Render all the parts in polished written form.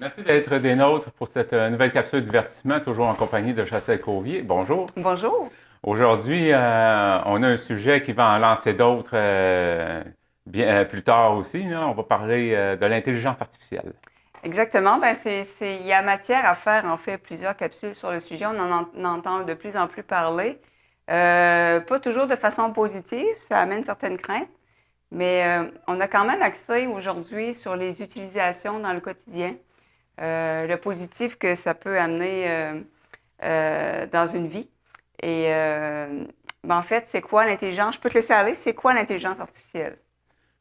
Merci d'être des nôtres pour cette nouvelle capsule divertissement, toujours en compagnie de Chassel Covier. Bonjour. Bonjour. Aujourd'hui, on a un sujet qui va en lancer d'autres bien, plus tard aussi, là. On va parler de l'intelligence artificielle. Exactement. Il y a matière à faire, en fait, plusieurs capsules sur le sujet. On entend de plus en plus parler. Pas toujours de façon positive, ça amène certaines craintes, mais on a quand même accès aujourd'hui sur les utilisations dans le quotidien, le positif que ça peut amener dans une vie. Et en fait, c'est quoi l'intelligence? Je peux te laisser aller. C'est quoi l'intelligence artificielle?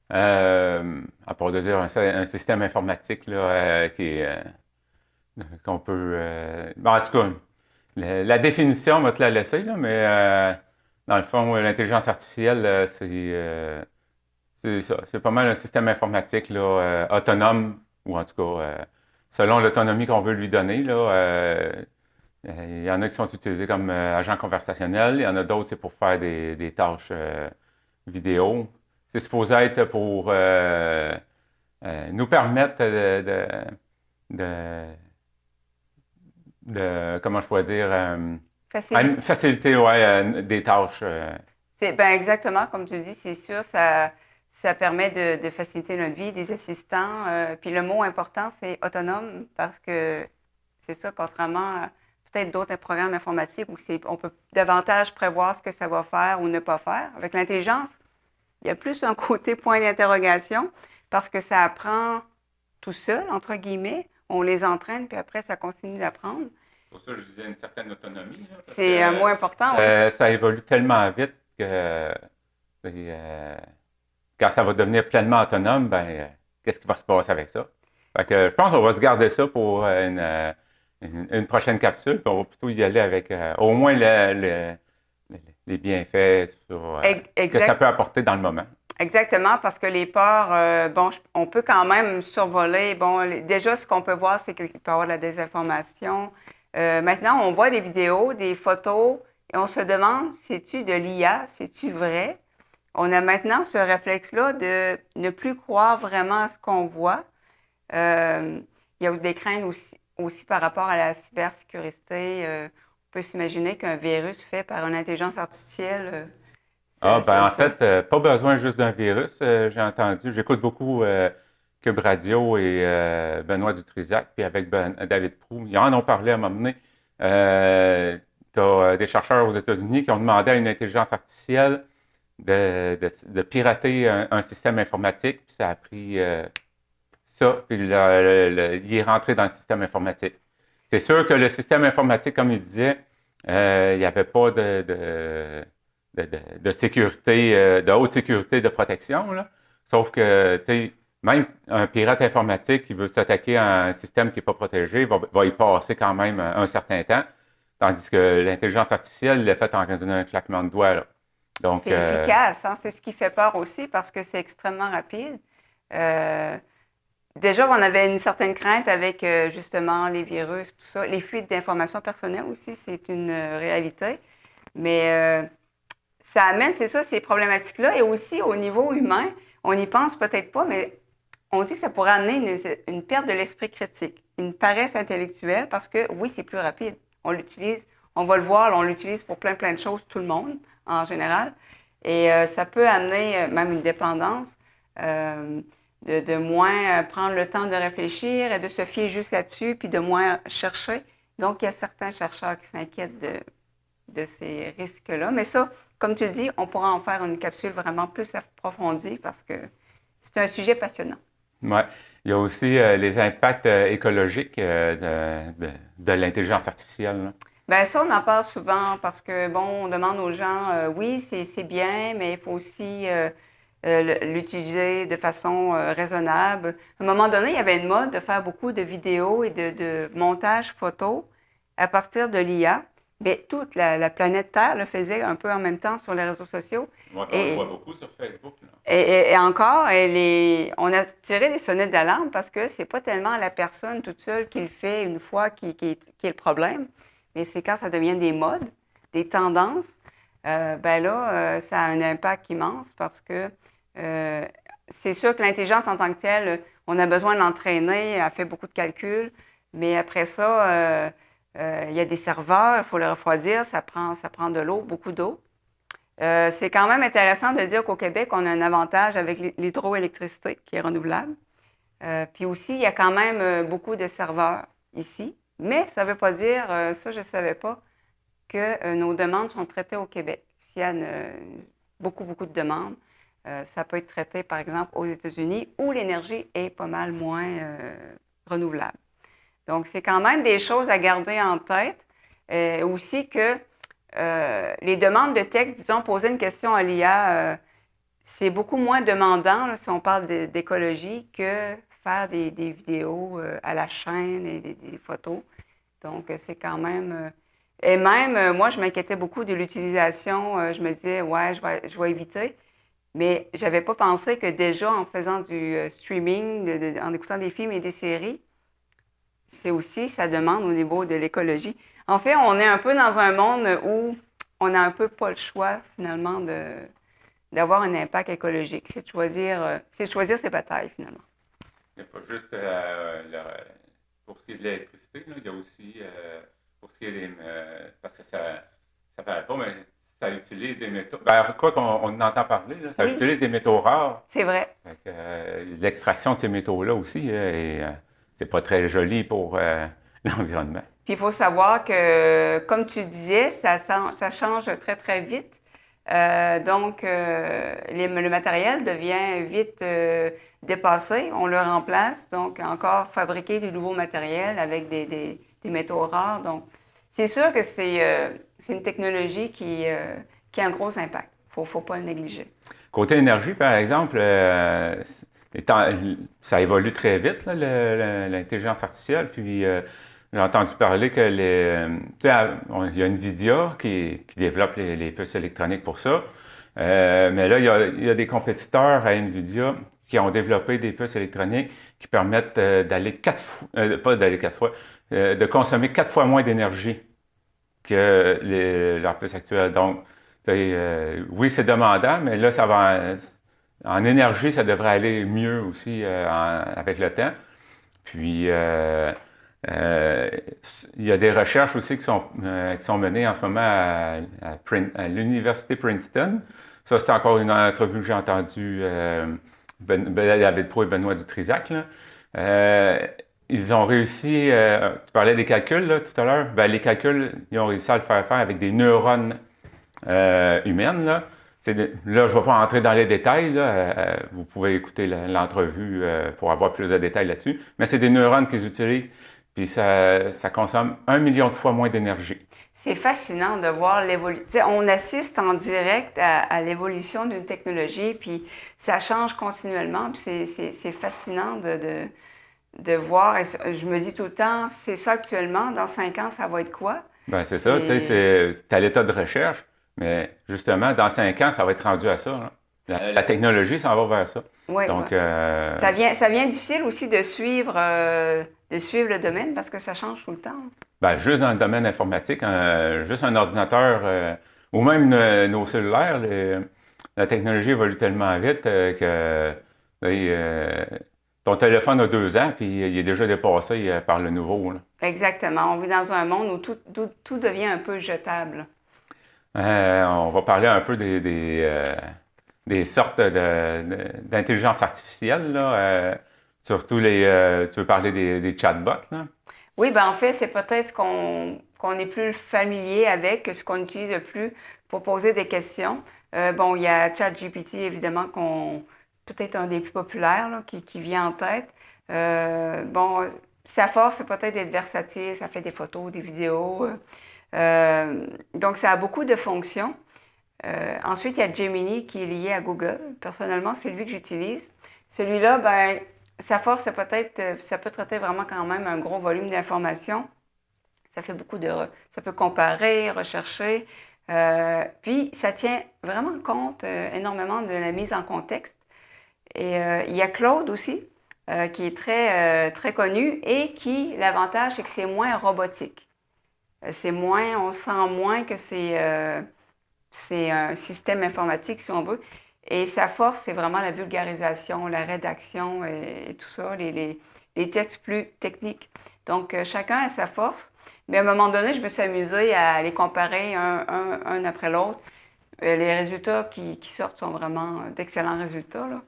À part de dire un système informatique là, qu'on peut. En tout cas, la définition, on va te la laisser, là, mais dans le fond, l'intelligence artificielle, c'est ça. C'est pas mal un système informatique là, autonome, ou en tout cas, selon l'autonomie qu'on veut lui donner. Là, il y en a qui sont utilisés comme agents conversationnels, il y en a d'autres, c'est pour faire des tâches vidéo. C'est supposé être pour nous permettre de- comment je pourrais dire, Facile. faciliter ouais, des tâches. C'est ben exactement comme tu dis, c'est sûr, ça permet de faciliter notre vie, des assistants. Puis le mot important, c'est autonome, parce que c'est ça, contrairement à peut-être d'autres programmes informatiques où on peut davantage prévoir ce que ça va faire ou ne pas faire. Avec l'intelligence, il y a plus un côté point d'interrogation parce que ça apprend tout seul, entre guillemets. On les entraîne, puis après, ça continue d'apprendre. Pour ça, je disais une certaine autonomie, là, parce C'est un que mot important, oui. ça évolue tellement vite que euh, quand ça va devenir pleinement autonome, ben, qu'est-ce qui va se passer avec ça? Fait que je pense qu'on va se garder ça pour une prochaine capsule, puis on va plutôt y aller avec au moins les bienfaits sur que ça Exact. peut apporter dans le moment. Exactement, parce que les ports, bon, on peut quand même survoler. Bon, déjà, ce qu'on peut voir, c'est qu'il peut y avoir de la désinformation. Maintenant, on voit des vidéos, des photos, et on se demande, c'est-tu de l'IA, c'est-tu vrai? On a maintenant ce réflexe-là de ne plus croire vraiment à ce qu'on voit. Il y a des craintes aussi par rapport à la cybersécurité. On peut s'imaginer qu'un virus fait par une intelligence artificielle, Ah, ben en ça. fait, pas besoin juste d'un virus, j'ai entendu. J'écoute beaucoup Cube Radio et Benoît Dutrisac, puis avec David Proulx. Ils en ont parlé à un moment donné. Tu as des chercheurs aux États-Unis qui ont demandé à une intelligence artificielle de pirater un système informatique, puis ça a pris ça, puis il est rentré dans le système informatique. C'est sûr que le système informatique, comme il disait, il n'y avait pas de sécurité, de haute sécurité de protection, là. Sauf que, tu sais, même un pirate informatique qui veut s'attaquer à un système qui n'est pas protégé va y passer quand même un certain temps, tandis que l'intelligence artificielle l'est faite en un claquement de doigts, là. Donc, C'est efficace, hein? C'est ce qui fait peur aussi parce que c'est extrêmement rapide. Euh, Déjà, on avait une certaine crainte avec justement les virus, tout ça. Les fuites d'informations personnelles aussi, c'est une réalité. Mais ça amène, c'est ça, ces problématiques-là. Et aussi au niveau humain, on n'y pense peut-être pas, mais on dit que ça pourrait amener une perte de l'esprit critique, une paresse intellectuelle parce que oui, c'est plus rapide. On l'utilise, on va le voir, là, on l'utilise pour plein de choses, tout le monde en général. Et ça peut amener même une dépendance, de moins prendre le temps de réfléchir et de se fier juste là-dessus, puis de moins chercher. Donc, il y a certains chercheurs qui s'inquiètent de ces risques-là. Mais ça, comme tu le dis, on pourra en faire une capsule vraiment plus approfondie parce que c'est un sujet passionnant. ouais. Il y a aussi les impacts écologiques de l'intelligence artificielle, là. Bien, ça, on en parle souvent parce que, bon, on demande aux gens, oui, c'est bien, mais il faut aussi l'utiliser de façon raisonnable. À un moment donné, il y avait une mode de faire beaucoup de vidéos et de montage photo à partir de l'IA. Mais toute la planète Terre le faisait un peu en même temps sur les réseaux sociaux. Moi, on le voit Et, beaucoup sur Facebook, là. et encore, on a tiré des sonnettes d'alarme parce que c'est pas tellement la personne toute seule qui le fait une fois qui est le problème, mais c'est quand ça devient des modes, des tendances, ben là, ça a un impact immense parce que c'est sûr que l'intelligence en tant que telle, on a besoin de l'entraîner, elle fait beaucoup de calculs, mais après ça, il y a des serveurs, il faut les refroidir, ça prend de l'eau, beaucoup d'eau. C'est quand même intéressant de dire qu'au Québec, on a un avantage avec l'hydroélectricité qui est renouvelable. Puis aussi, il y a quand même beaucoup de serveurs ici, mais ça ne veut pas dire, ça je ne savais pas, que nos demandes sont traitées au Québec. S'il y a beaucoup, beaucoup de demandes, ça peut être traité, par exemple, aux États-Unis, où l'énergie est pas mal moins renouvelable. Donc, c'est quand même des choses à garder en tête. Aussi que les demandes de texte, disons, poser une question à l'IA, c'est beaucoup moins demandant, là, si on parle d'écologie, que faire des vidéos à la chaîne et des photos. Donc, c'est quand même... et même, moi, je m'inquiétais beaucoup de l'utilisation. Je me disais, ouais, je vais éviter. Mais je n'avais pas pensé que déjà, en faisant du streaming, en écoutant des films et des séries, c'est aussi, ça demande au niveau de l'écologie. En fait, on est un peu dans un monde où on n'a un peu pas le choix, finalement, d'avoir un impact écologique. C'est de choisir ses batailles, finalement. Il n'y a pas juste pour ce qui est de l'électricité, là, il y a aussi pour ce qui est des. Parce que ça ne paraît pas, mais ça utilise des métaux. Ben, quoi qu'on on entend parler, là, ça Oui, utilise des métaux rares. c'est vrai. Fait que, l'extraction de ces métaux-là aussi, c'est pas très joli pour l'environnement. Puis il faut savoir que, comme tu disais, ça change très, très vite. Donc, le matériel devient vite dépassé. On le remplace. Donc, encore fabriquer du nouveau matériel avec des métaux rares. Donc, c'est sûr que c'est une technologie qui a un gros impact. Il ne faut pas le négliger. Côté énergie, par exemple, ça évolue très vite, là, l'intelligence artificielle. Puis, j'ai entendu parler que il y a Nvidia qui développe les puces électroniques pour ça. Mais là, il y a des compétiteurs à Nvidia qui ont développé des puces électroniques qui permettent d'aller pas d'aller 4 fois, de consommer 4 fois moins d'énergie que leurs puces actuelles. Donc, oui, c'est demandant, mais là, en énergie, ça devrait aller mieux aussi avec le temps. Puis, il y a des recherches aussi qui sont menées en ce moment à l'Université Princeton. Ça, c'est encore une entrevue que j'ai entendue David Prou et Benoît Dutrisac. Ils ont réussi, tu parlais des calculs là, tout à l'heure, ben, les calculs, ils ont réussi à le faire avec des neurones humaines. Là, je ne vais pas entrer dans les détails. Là, vous pouvez écouter l'entrevue pour avoir plus de détails là-dessus. Mais c'est des neurones qu'ils utilisent, puis ça consomme 1 million de fois moins d'énergie. C'est fascinant de voir l'évolution. On assiste en direct à l'évolution d'une technologie, puis ça change continuellement. Puis c'est fascinant de voir. Et je me dis tout le temps, c'est ça actuellement. Dans 5 ans, ça va être quoi? Ben c'est ça, tu sais, c'est à l'état de recherche, mais justement, dans 5 ans, ça va être rendu à ça. Hein. La technologie s'en va vers ça. Oui, Donc, oui. Ça vient difficile aussi de suivre le domaine parce que ça change tout le temps. Ben, juste dans le domaine informatique, juste un ordinateur ou même nos cellulaires, la technologie évolue tellement vite que ton téléphone a 2 ans, puis il est déjà dépassé par le nouveau. Là. Exactement. On vit dans un monde où tout devient un peu jetable. On va parler un peu des sortes d'intelligence artificielle, là. Surtout tu veux parler des chatbots, là? Oui, ben en fait, c'est peut-être ce qu'on est plus familier avec, que ce qu'on utilise le plus pour poser des questions. Bon, il y a ChatGPT, évidemment, peut-être un des plus populaires là, qui vient en tête. Bon, sa force, c'est peut-être d'être versatile, ça fait des photos, des vidéos. Donc, ça a beaucoup de fonctions. Ensuite, il y a Gemini qui est lié à Google. Personnellement, c'est lui que j'utilise. Celui-là, ben, sa force, c'est peut-être, ça peut traiter vraiment quand même un gros volume d'informations. Ça fait ça peut comparer, rechercher. Puis, ça tient vraiment compte énormément de la mise en contexte. Et il y a Claude aussi, qui est très connu et l'avantage, c'est que c'est moins robotique. On sent moins que c'est un système informatique, si on veut. Et sa force, c'est vraiment la vulgarisation, la rédaction et tout ça, les textes plus techniques. Donc, chacun a sa force. Mais à un moment donné, je me suis amusée à les comparer un après l'autre. Les résultats qui sortent sont vraiment d'excellents résultats, là.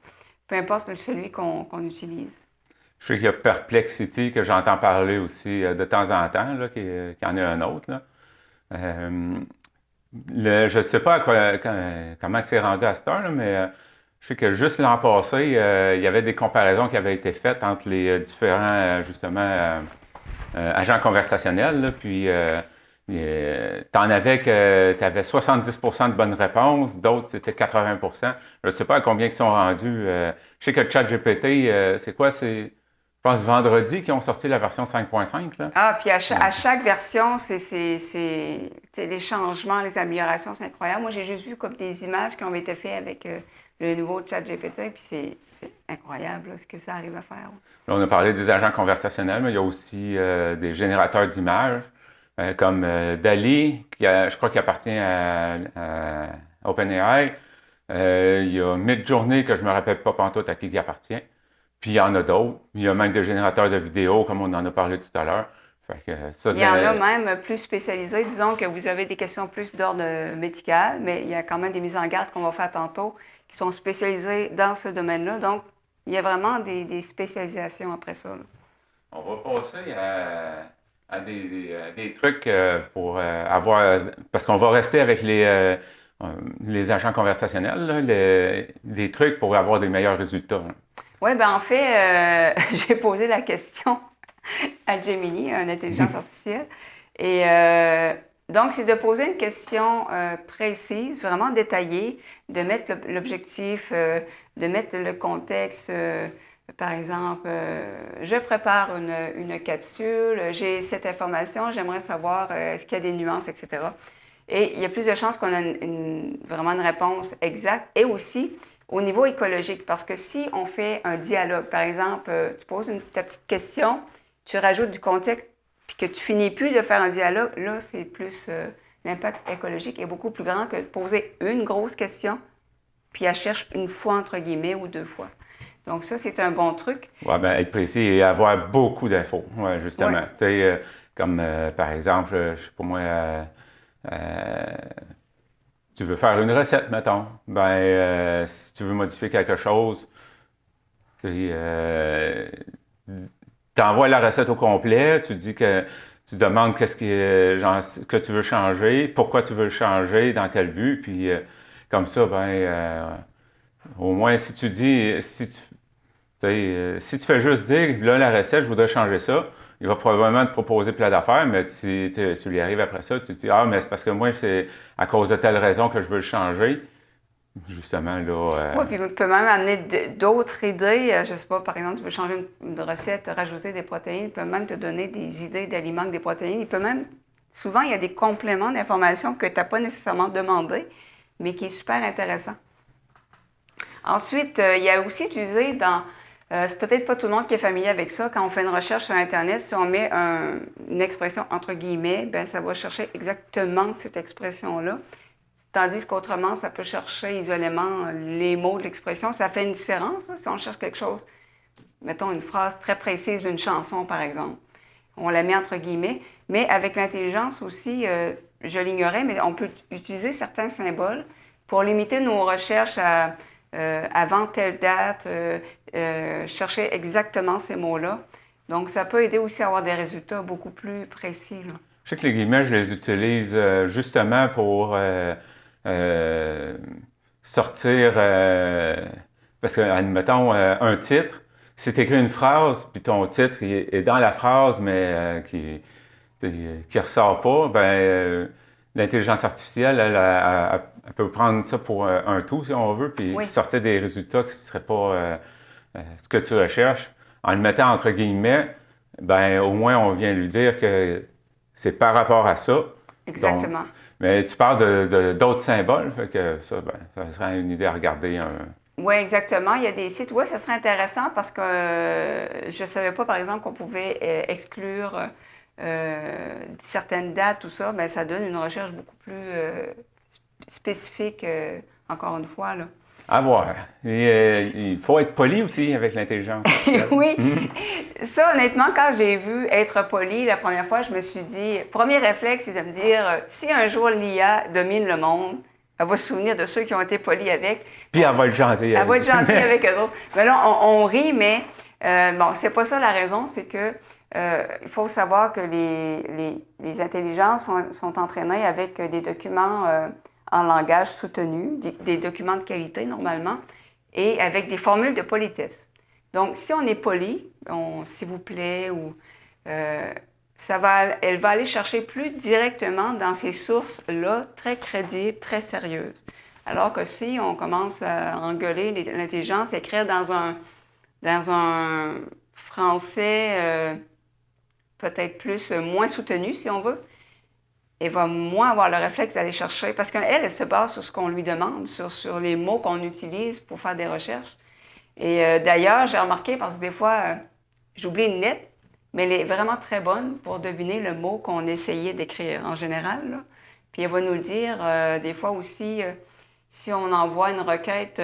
Peu importe celui qu'on utilise. Je sais qu'il y a Perplexity que j'entends parler aussi de temps en temps, là, qu'il y en a un autre. Là. Euh, je ne sais pas comment c'est rendu à cette heure, là, mais je sais que juste l'an passé, il y avait des comparaisons qui avaient été faites entre les différents, justement, agents conversationnels. Là, puis, tu en avais que tu avais 70% de bonnes réponses, d'autres c'était 80%. Je ne sais pas à combien ils sont rendus. Je sais que le ChatGPT, c'est quoi? C'est, je pense, vendredi qu'ils ont sorti la version 5.5. Là. Ah, puis à chaque version, les changements, les améliorations, c'est incroyable. Moi, j'ai juste vu comme des images qui ont été faites avec le nouveau ChatGPT, puis c'est incroyable là, ce que ça arrive à faire. Là, on a parlé des agents conversationnels, mais il y a aussi des générateurs d'images, comme DALL-E, je crois qu'il appartient à OpenAI. Il y a Midjourney, que je ne me rappelle pas pantoute à qui il appartient. Puis il y en a d'autres. Il y a même des générateurs de vidéos, comme on en a parlé tout à l'heure. Fait que Il y en a même plus spécialisés. Disons que vous avez des questions plus d'ordre médical, mais il y a quand même des mises en garde qu'on va faire tantôt qui sont spécialisées dans ce domaine-là. Donc, il y a vraiment des spécialisations après ça, là. On va passer à des trucs pour avoir. Parce qu'on va rester avec les agents conversationnels, là, des trucs pour avoir des meilleurs résultats. Oui, bien en fait, j'ai posé la question à Gemini, une intelligence artificielle. Et donc, c'est de poser une question précise, vraiment détaillée, de mettre l'objectif, de mettre le contexte. Par exemple, je prépare une capsule, j'ai cette information, j'aimerais savoir est-ce qu'il y a des nuances, etc. Et il y a plus de chances qu'on ait vraiment une réponse exacte. Et aussi, au niveau écologique, parce que si on fait un dialogue, par exemple, tu poses ta petite question, tu rajoutes du contexte, puis que tu finis plus de faire un dialogue, là, c'est plus l'impact écologique est beaucoup plus grand que de poser une grosse question, puis elle cherche une fois, entre guillemets, ou deux fois. Donc ça, c'est un bon truc. Oui, bien, être précis et avoir beaucoup d'infos, ouais, justement. Ouais. Tu sais, comme par exemple, je sais pas moi, tu veux faire une recette, mettons. Ben, si tu veux modifier quelque chose, tu envoies la recette au complet, tu dis que tu demandes qu'est-ce genre, que tu veux changer, pourquoi tu veux le changer, dans quel but, puis comme ça, ben, au moins si tu dis, si tu fais juste dire, là, la recette, je voudrais changer ça, il va probablement te proposer plein d'affaires, mais si tu lui arrives après ça, tu te dis, ah, mais c'est parce que moi, c'est à cause de telle raison que je veux le changer. Justement, là. Oui, puis il peut même amener d'autres idées. Je ne sais pas, par exemple, tu veux changer une recette, rajouter des protéines, il peut même te donner des idées d'aliments avec des protéines. Il peut même, souvent, il y a des compléments d'informations que tu n'as pas nécessairement demandé, mais qui est super intéressant. Ensuite, il y a aussi utilisé c'est peut-être pas tout le monde qui est familier avec ça. Quand on fait une recherche sur Internet, si on met une expression entre guillemets, bien, ça va chercher exactement cette expression-là. Tandis qu'autrement, ça peut chercher isolément les mots de l'expression. Ça fait une différence, hein, si on cherche quelque chose. Mettons une phrase très précise d'une chanson, par exemple. On la met entre guillemets. Mais avec l'intelligence aussi, je l'ignorais, mais on peut utiliser certains symboles pour limiter nos recherches à avant telle date, chercher exactement ces mots-là. Donc, ça peut aider aussi à avoir des résultats beaucoup plus précis, là. Je sais que les guillemets, je les utilise justement pour sortir, parce que, admettons, un titre, si tu écrit une phrase, puis ton titre est dans la phrase, mais qui ressort pas, ben l'intelligence artificielle, elle peut prendre ça pour un tout, si on veut, puis Oui. sortir des résultats qui ne seraient pas ce que tu recherches. En le mettant entre guillemets, ben au moins on vient lui dire que c'est par rapport à ça. Exactement. Donc, mais tu parles d'autres symboles, fait que ça, ben, ça serait une idée à regarder. Oui, exactement. Il y a des sites, oui, ça serait intéressant parce que je ne savais pas, par exemple, qu'on pouvait exclure certaines dates, tout ça. Bien, ça donne une recherche beaucoup plus spécifique, encore une fois, là. À voir. Et, il faut être poli aussi avec l'intelligence artificielle. Oui, ça honnêtement, quand j'ai vu être poli la première fois, je me suis dit, premier réflexe, c'est de me dire, si un jour l'IA domine le monde, elle va se souvenir de ceux qui ont été polis avec. Puis elle va être gentille Elle va avec être gentille avec eux autres. Mais là, on rit, mais bon, c'est pas ça la raison, c'est que il faut savoir que les intelligences sont entraînées avec des documents en langage soutenu, des documents de qualité normalement, et avec des formules de politesse. Donc, si on est poli, s'il vous plaît, ou elle va aller chercher plus directement dans ces sources-là, très crédibles, très sérieuses. Alors que si on commence à engueuler l'intelligence, écrire dans un français peut-être plus moins soutenu, si on veut, elle va moins avoir le réflexe d'aller chercher, parce qu'elle, elle se base sur ce qu'on lui demande, sur les mots qu'on utilise pour faire des recherches. Et d'ailleurs, j'ai remarqué, parce que des fois, j'oublie une lettre, mais elle est vraiment très bonne pour deviner le mot qu'on essayait d'écrire en général, là. Puis elle va nous dire, des fois aussi, si on envoie une requête,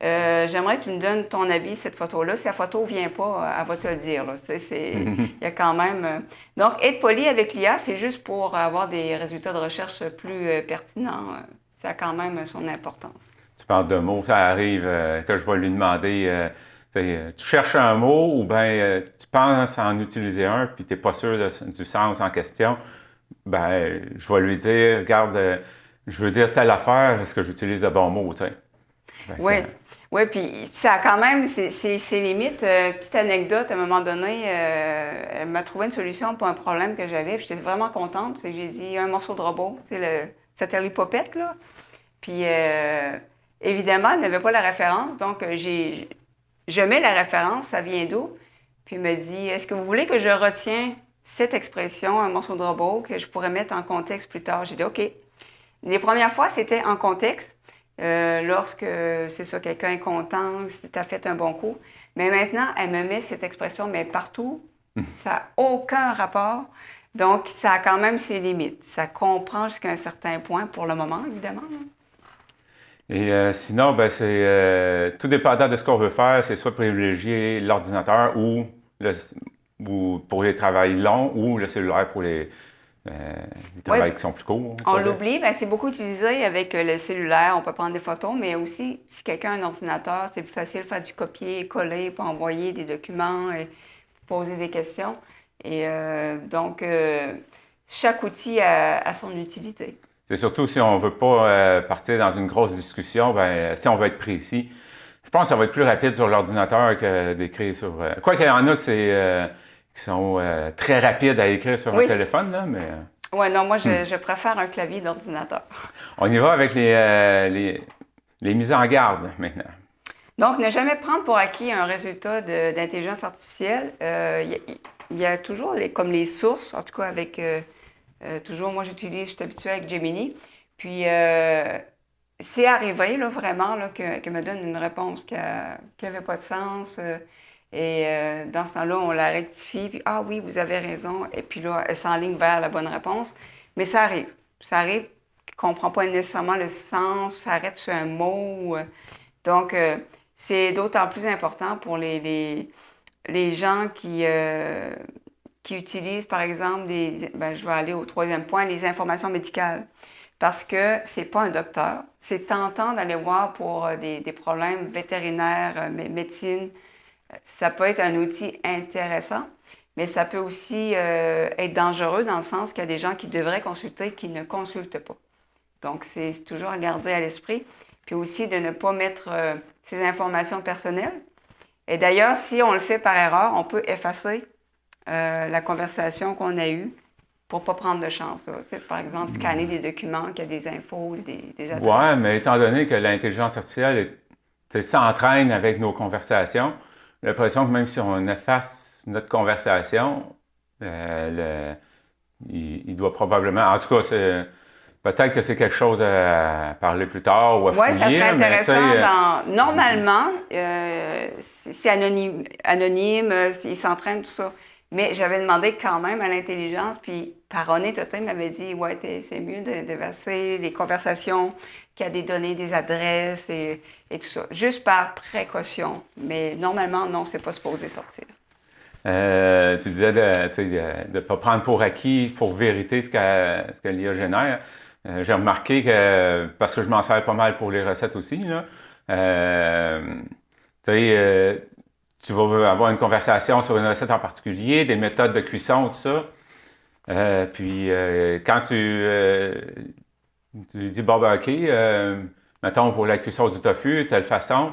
j'aimerais que tu me donnes ton avis, cette photo-là. Si la photo ne vient pas, elle va te le dire, là. Il y a quand même... Donc, être poli avec l'IA, c'est juste pour avoir des résultats de recherche plus pertinents. Ça a quand même son importance. Tu parles de mots, ça arrive que je vais lui demander, tu cherches un mot ou bien tu penses en utiliser un puis tu n'es pas sûr du sens en question, ben je vais lui dire, regarde, je veux dire telle affaire, est-ce que j'utilise le bon mot, tu sais? Oui, oui, puis ça a quand même ses limites. Petite anecdote, à un moment donné, elle m'a trouvé une solution pour un problème que j'avais, puis j'étais vraiment contente, c'est que j'ai dit un morceau de robot, tu sais, cette Harry Poppet, là. Puis, évidemment, elle n'avait pas la référence, donc je mets la référence, ça vient d'où? Puis, il me dit, est-ce que vous voulez que je retienne cette expression, un morceau de robot, que je pourrais mettre en contexte plus tard? J'ai dit, OK. Les premières fois, c'était en contexte, lorsque, c'est ça, quelqu'un est content, si tu as fait un bon coup. Mais maintenant, elle me met cette expression, mais partout, ça n'a aucun rapport. Donc, ça a quand même ses limites. Ça comprend jusqu'à un certain point pour le moment, évidemment. Et sinon, ben, c'est tout dépendant de ce qu'on veut faire, c'est soit privilégier l'ordinateur ou pour les travails longs ou le cellulaire pour les travails qui sont plus courts. On l'oublie, ben, c'est beaucoup utilisé avec le cellulaire, on peut prendre des photos, mais aussi, si quelqu'un a un ordinateur, c'est plus facile de faire du copier-coller pour envoyer des documents et poser des questions. Et donc, chaque outil a son utilité. C'est surtout si on ne veut pas partir dans une grosse discussion, ben, si on veut être précis. Je pense que ça va être plus rapide sur l'ordinateur que d'écrire sur... quoi qu'il y en a qui sont très rapides à écrire sur un téléphone, là, mais... Oui, non, moi, je préfère un clavier d'ordinateur. On y va avec les mises en garde maintenant. Donc, ne jamais prendre pour acquis un résultat d'intelligence artificielle. Il y a toujours comme les sources, en tout cas avec... toujours, moi, je suis habituée avec Gemini. Puis, c'est arrivé, là, vraiment, là, qu'elle me donne une réponse qui n'avait pas de sens. Et dans ce temps-là, on la rectifie. Puis, ah oui, vous avez raison. Et puis là, elle s'enligne vers la bonne réponse. Mais ça arrive. Ça arrive qu'on ne comprend pas nécessairement le sens, ça arrête sur un mot. Donc, c'est d'autant plus important pour les gens qui utilisent, par exemple, je vais aller au troisième point, les informations médicales. Parce que c'est pas un docteur. C'est tentant d'aller voir pour des problèmes vétérinaires, médecine. Ça peut être un outil intéressant, mais ça peut aussi être dangereux dans le sens qu'il y a des gens qui devraient consulter qui ne consultent pas. Donc, c'est toujours à garder à l'esprit. Puis aussi de ne pas mettre ses informations personnelles. Et d'ailleurs, si on le fait par erreur, on peut effacer la conversation qu'on a eue pour ne pas prendre de chance. C'est, par exemple, scanner des documents, qu'il y a des infos, des adresses. Oui, mais étant donné que l'intelligence artificielle s'entraîne avec nos conversations, j'ai l'impression que même si on efface notre conversation, il doit probablement... En tout cas, peut-être que c'est quelque chose à parler plus tard ou à fouiller. Oui, ça serait intéressant. Normalement, c'est anonyme, il s'entraîne, tout ça. Mais j'avais demandé quand même à l'intelligence, puis par honnêteté, il m'avait dit, ouais, c'est mieux de verser les conversations qu'il y a des données, des adresses et tout ça. Juste par précaution. Mais normalement, non, c'est pas supposé sortir. Tu disais de ne pas prendre pour acquis, pour vérité, ce que l'IA génère. J'ai remarqué que, parce que je m'en sers pas mal pour les recettes aussi, là, tu sais, tu vas avoir une conversation sur une recette en particulier, des méthodes de cuisson, tout ça. Puis quand tu dis, bon, ben, OK, mettons pour la cuisson du tofu, telle façon,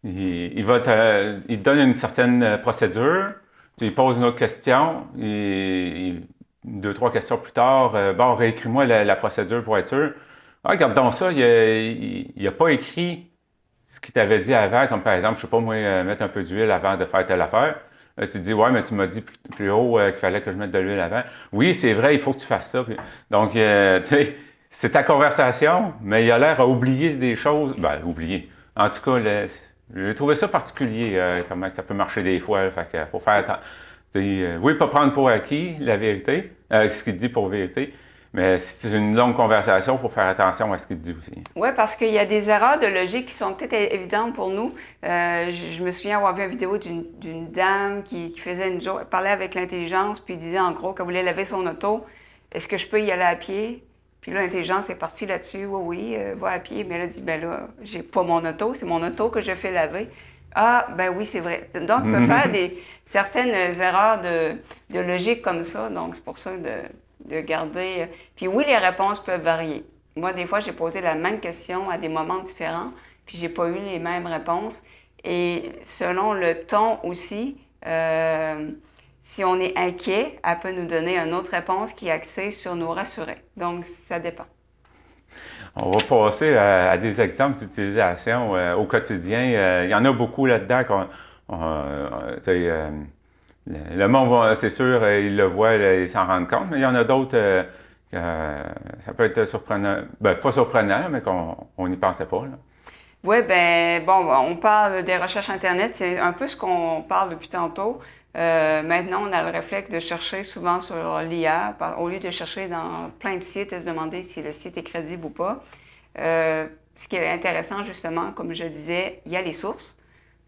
il te donne une certaine procédure, tu lui poses une autre question, deux, trois questions plus tard, bon, réécris-moi la procédure pour être sûr. Ah, regarde donc ça, il n'a pas écrit ce qu'il t'avait dit avant, comme par exemple, je sais pas moi, mettre un peu d'huile avant de faire telle affaire. Là, tu te dis, ouais, mais tu m'as dit plus haut qu'il fallait que je mette de l'huile avant. Oui, c'est vrai, il faut que tu fasses ça. Donc, tu sais, c'est ta conversation, mais il a l'air à oublier des choses. Ben, oublier. En tout cas, j'ai trouvé ça particulier, comment ça peut marcher des fois. Fait que faut faire attention. Oui, pas prendre pour acquis la vérité, ce qu'il dit pour vérité, mais si c'est une longue conversation, il faut faire attention à ce qu'il dit aussi. Oui, parce qu'il y a des erreurs de logique qui sont peut-être évidentes pour nous. Je me souviens avoir vu une vidéo d'une dame qui faisait une joke, parlait avec l'intelligence, puis disait en gros qu'elle voulait laver son auto. Est-ce que je peux y aller à pied? Puis là, l'intelligence est partie là-dessus. Oui, va à pied. Mais elle a dit, ben là, j'ai pas mon auto, c'est mon auto que je fais laver. Ah, ben oui, c'est vrai. Donc, on peut faire certaines erreurs de logique comme ça. Donc, c'est pour ça de garder. Puis oui, les réponses peuvent varier. Moi, des fois, j'ai posé la même question à des moments différents, puis j'ai pas eu les mêmes réponses. Et selon le ton aussi, si on est inquiet, elle peut nous donner une autre réponse qui est axée sur nous rassurer. Donc, ça dépend. On va passer à des exemples d'utilisation au quotidien. Il y en a beaucoup là-dedans. Le monde, c'est sûr, il le voit, il s'en rend compte, mais il y en a d'autres, ça peut être surprenant. Ben, pas surprenant, mais qu'on n'y pensait pas. Oui, ben bon, on parle des recherches Internet, c'est un peu ce qu'on parle depuis tantôt. Maintenant, on a le réflexe de chercher souvent sur l'IA, au lieu de chercher dans plein de sites et se demander si le site est crédible ou pas. Ce qui est intéressant, justement, comme je disais, il y a les sources.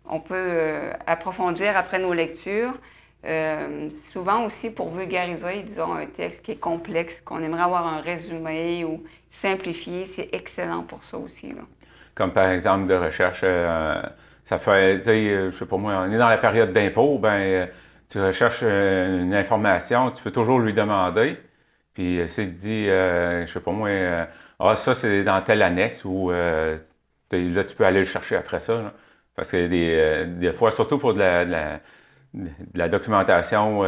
On peut approfondir après nos lectures. Souvent aussi pour vulgariser, disons, un texte qui est complexe, qu'on aimerait avoir un résumé ou simplifié, c'est excellent pour ça aussi, là. Comme par exemple de recherche, ça fait, tu sais, je sais pas moi, on est dans la période d'impôt, ben tu recherches une information, tu peux toujours lui demander, puis s'il te dit, je sais pas moi, ah ça c'est dans telle annexe ou là tu peux aller le chercher après ça, là. Parce que des fois, surtout pour de la documentation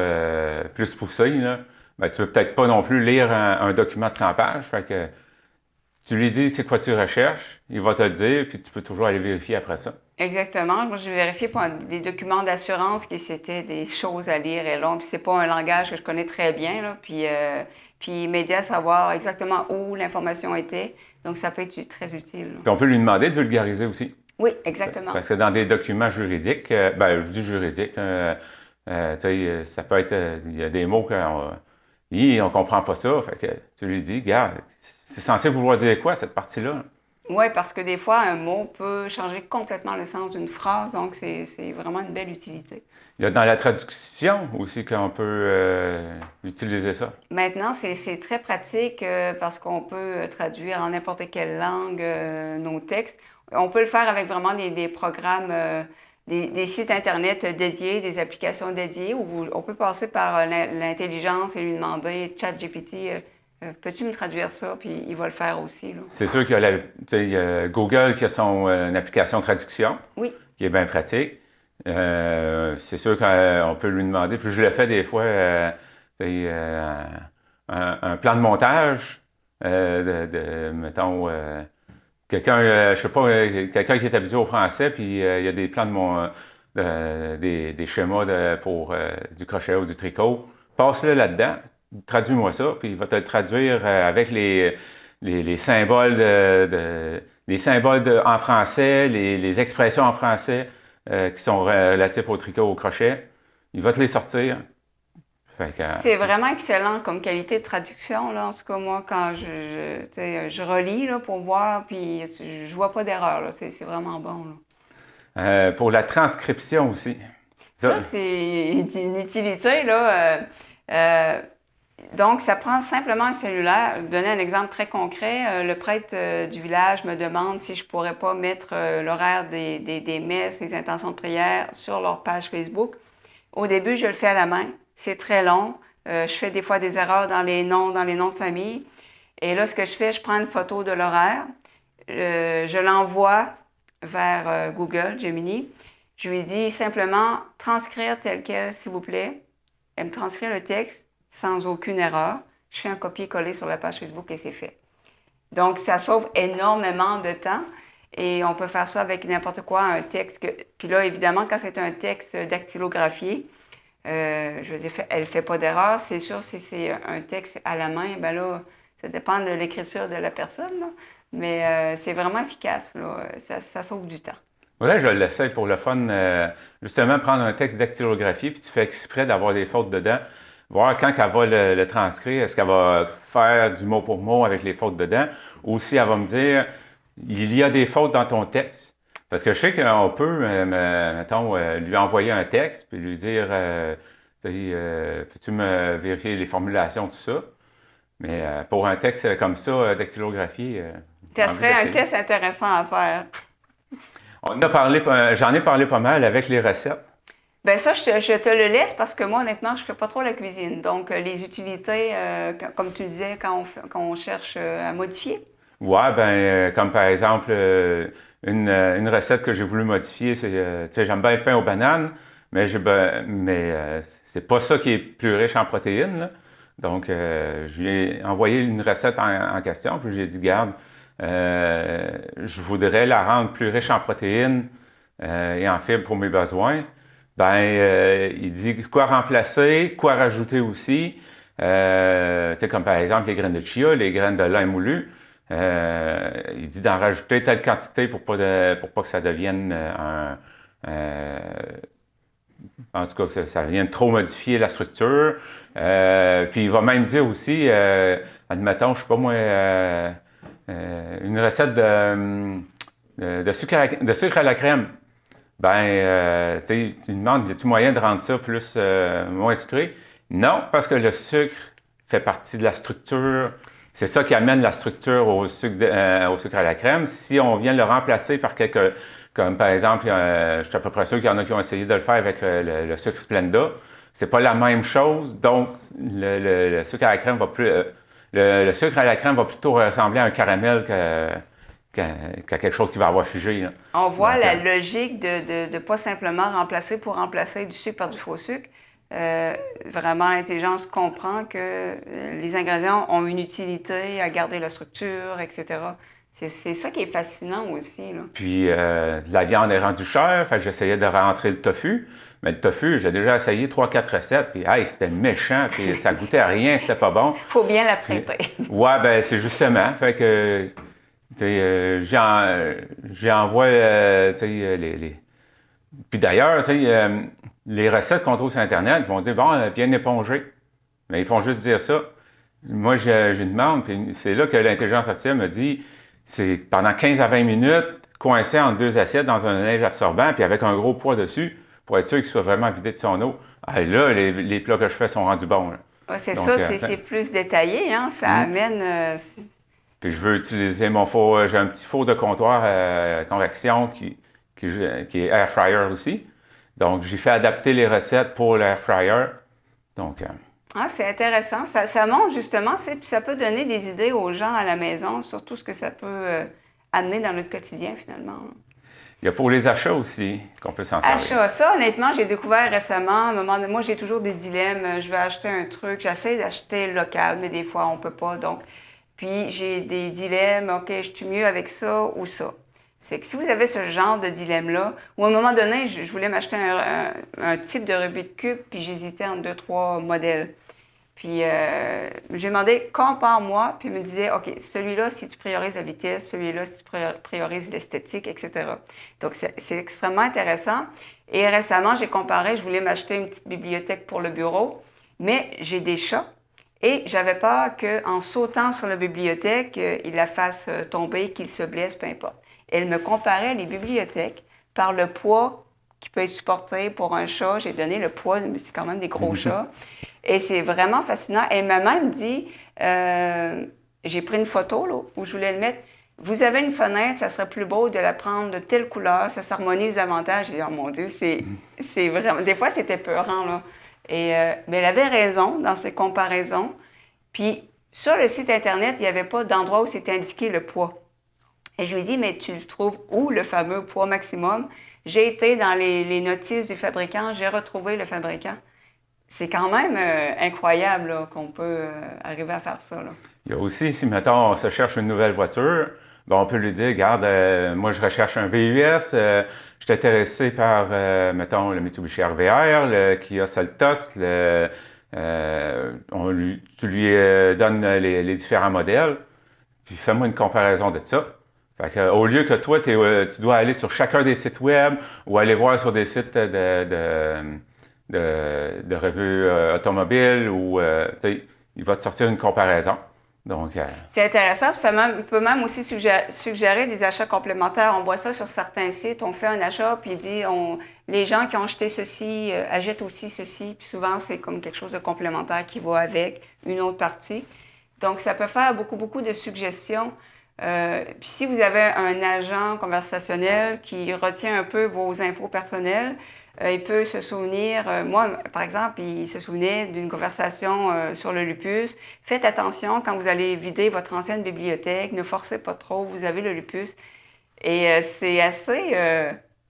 plus poussée, là, ben, tu ne veux peut-être pas non plus lire un document de 100 pages. Fait que tu lui dis c'est quoi tu recherches, il va te le dire, puis tu peux toujours aller vérifier après ça. Exactement. Moi, j'ai vérifié pour des documents d'assurance que c'était des choses à lire et long, puis c'est pas un langage que je connais très bien, là, puis m'aider à savoir exactement où l'information était. Donc, ça peut être très utile, là. Puis on peut lui demander de vulgariser aussi. Oui, exactement. Parce que dans des documents juridiques, ben, je dis juridiques, tu sais, ça peut être, il y a des mots qu'on ne comprend pas ça. Fait que tu lui dis, regarde, c'est censé vouloir dire quoi cette partie-là? Oui, parce que des fois, un mot peut changer complètement le sens d'une phrase, donc c'est vraiment une belle utilité. Il y a dans la traduction aussi qu'on peut utiliser ça. Maintenant, c'est très pratique parce qu'on peut traduire en n'importe quelle langue nos textes. On peut le faire avec vraiment des programmes, des sites Internet dédiés, des applications dédiées, où on peut passer par l'intelligence et lui demander, ChatGPT, peux-tu me traduire ça? Puis il va le faire aussi, là. C'est sûr qu'il y a Google qui a son application traduction, Oui. qui est bien pratique. C'est sûr qu'on peut lui demander, puis je le fais des fois, un plan de montage, mettons, quelqu'un, je sais pas, quelqu'un qui est habitué au français, puis il y a des plans des schémas pour du crochet ou du tricot. Passe-le là-dedans, traduis-moi ça, puis il va te le traduire avec les symboles les symboles en français, les expressions en français qui sont relatifs au tricot, au crochet. Il va te les sortir. Fait que, C'est vraiment excellent comme qualité de traduction, là. En tout cas, moi, quand tu sais, je relis là, pour voir, puis je vois pas d'erreur, là. C'est vraiment bon, là. pour la transcription aussi. Ça, Ça, c'est une utilité, là. Donc, ça prend simplement un cellulaire. Je vais vous donner un exemple très concret. Le prêtre du village me demande si je pourrais pas mettre l'horaire des messes, les intentions de prière sur leur page Facebook. Au début, je le fais à la main. C'est très long. Je fais des fois des erreurs dans les noms de famille. Et là, ce que je fais, je prends une photo de l'horaire. Je l'envoie vers Google, Gemini. Je lui dis simplement transcrire tel quel, s'il vous plaît. Elle me transcrit le texte sans aucune erreur. Je fais un copier-coller sur la page Facebook et c'est fait. Donc, ça sauve énormément de temps et on peut faire ça avec n'importe quoi, un texte. Puis là, évidemment, quand c'est un texte dactylographié, je veux dire, elle ne fait pas d'erreur. C'est sûr, si c'est un texte à la main, ben là, ça dépend de l'écriture de la personne, là. Mais c'est vraiment efficace, là. Ça sauve du temps. ouais, je l'essaye pour le fun. Justement, prendre un texte dactylographie, puis tu fais exprès d'avoir des fautes dedans. Voir quand elle va le transcrire, est-ce qu'elle va faire du mot pour mot avec les fautes dedans, ou si elle va me dire, il y a des fautes dans ton texte. Parce que je sais qu'on peut, mettons, lui envoyer un texte, puis lui dire, peux-tu me vérifier les formulations, tout ça. Mais pour un texte comme ça, dactylographié, j'ai Ça envie serait un d'essayer. test intéressant à faire. J'en ai parlé pas mal avec les recettes. Ben ça, je te le laisse parce que moi, honnêtement, je fais pas trop la cuisine. Donc, les utilités, comme tu disais, quand on cherche à modifier. Ouais, ben, comme par exemple, une recette que j'ai voulu modifier, c'est, tu sais, j'aime bien le pain aux bananes, mais c'est pas ça qui est plus riche en protéines, là. Donc, je lui ai envoyé une recette en question, puis je lui ai dit, garde, je voudrais la rendre plus riche en protéines et en fibres pour mes besoins. Ben, il dit quoi remplacer, quoi rajouter aussi. Tu sais, comme par exemple les graines de chia, les graines de lin moulu. Il dit d'en rajouter telle quantité pour pas que ça devienne en tout cas, que ça vienne trop modifier la structure. Puis il va même dire aussi, admettons, je sais pas moi, une recette de sucre à la crème. Ben, tu lui demandes, y a-t-il moyen de rendre ça plus, moins sucré? Non, parce que le sucre fait partie de la structure. C'est ça qui amène la structure au sucre à la crème. Si on vient le remplacer par comme par exemple, je suis à peu près sûr qu'il y en a qui ont essayé de le faire avec le sucre Splenda. C'est pas la même chose, donc le sucre à la crème va plus, le sucre à la crème va plutôt ressembler à un caramel qu'à quelque chose qui va avoir figé, là. On voit Donc, la logique de pas simplement remplacer pour remplacer du sucre par du faux sucre. Vraiment, l'intelligence comprend que les ingrédients ont une utilité à garder la structure, etc. C'est ça qui est fascinant aussi, là. Puis la viande est rendue chère, fait que j'essayais de rentrer le tofu. Mais le tofu, j'ai déjà essayé 3-4 recettes, puis hey, c'était méchant, puis ça goûtait à rien, c'était pas bon. Faut bien la Puis, prêter. ouais, ben c'est justement, fait que tu sais, j'ai envoyé, tu sais, Puis d'ailleurs, tu sais, les recettes qu'on trouve sur Internet, ils vont dire, bon, bien épongé. Mais ils font juste dire ça. Moi, j'ai une demande, puis c'est là que l'intelligence artificielle me dit, c'est pendant 15 à 20 minutes, coincé entre deux assiettes dans un neige absorbant, puis avec un gros poids dessus, pour être sûr qu'il soit vraiment vidé de son eau. Ah, là, les plats que je fais sont rendus bons, là. Ouais, c'est Donc, ça, c'est plus détaillé, hein? Ça amène... puis je veux utiliser mon four, j'ai un petit four de comptoir à convection qui est air fryer aussi. Donc, j'ai fait adapter les recettes pour l'air fryer. Donc, Ah, c'est intéressant. Ça montre justement, puis ça peut donner des idées aux gens à la maison sur tout ce que ça peut amener dans notre quotidien, finalement. il y a pour les achats aussi qu'on peut s'en servir. Achat, ça, honnêtement, j'ai découvert récemment, à un moment donné, moi, j'ai toujours des dilemmes. Je vais acheter un truc, j'essaie d'acheter local, mais des fois, on peut pas. Donc, puis, j'ai des dilemmes, OK, je suis mieux avec ça ou ça. C'est que si vous avez ce genre de dilemme-là, ou à un moment donné, je voulais m'acheter un type de Rubik's Cube, puis j'hésitais entre 2-3 modèles. Puis j'ai demandé, compare-moi, puis il me disait, OK, celui-là, si tu priorises la vitesse, celui-là, si tu priorises l'esthétique, etc. Donc, c'est extrêmement intéressant. Et récemment, j'ai comparé, je voulais m'acheter une petite bibliothèque pour le bureau. Mais j'ai des chats et j'avais peur qu'en sautant sur la bibliothèque, il la fasse tomber, qu'il se blesse, peu importe. Elle me comparait les bibliothèques par le poids qui peut être supporté pour un chat. J'ai donné le poids, mais c'est quand même des gros chats. Et c'est vraiment fascinant. Elle m'a même dit, j'ai pris une photo là, où je voulais le mettre. Vous avez une fenêtre, ça serait plus beau de la prendre de telle couleur, ça s'harmonise davantage. J'ai dit, oh mon Dieu, c'est vraiment. Des fois, c'était peurant, là. Et, mais elle avait raison dans ses comparaisons. Puis, sur le site Internet, il n'y avait pas d'endroit où c'était indiqué le poids. Et je lui ai dit, mais tu le trouves où, le fameux poids maximum? J'ai été dans les notices du fabricant, j'ai retrouvé le fabricant. C'est quand même incroyable là, qu'on peut arriver à faire ça. Là. Il y a aussi, si mettons, on se cherche une nouvelle voiture, ben, on peut lui dire, regarde, moi je recherche un VUS, je suis intéressé par, mettons, le Mitsubishi RVR, le Kia Seltos, tu lui donnes les différents modèles, puis fais-moi une comparaison de ça. Fait que, au lieu que toi, tu dois aller sur chacun des sites web ou aller voir sur des sites de revues automobiles ou il va te sortir une comparaison. Donc, c'est intéressant, puis ça peut même aussi suggérer des achats complémentaires. On voit ça sur certains sites, on fait un achat, puis il dit les gens qui ont acheté ceci achètent aussi ceci, puis souvent c'est comme quelque chose de complémentaire qui va avec une autre partie. Donc, ça peut faire beaucoup de suggestions. Puis si vous avez un agent conversationnel qui retient un peu vos infos personnelles, il peut se souvenir, moi par exemple, il se souvenait d'une conversation sur le lupus. Faites attention quand vous allez vider votre ancienne bibliothèque, ne forcez pas trop, vous avez le lupus. Et c'est assez,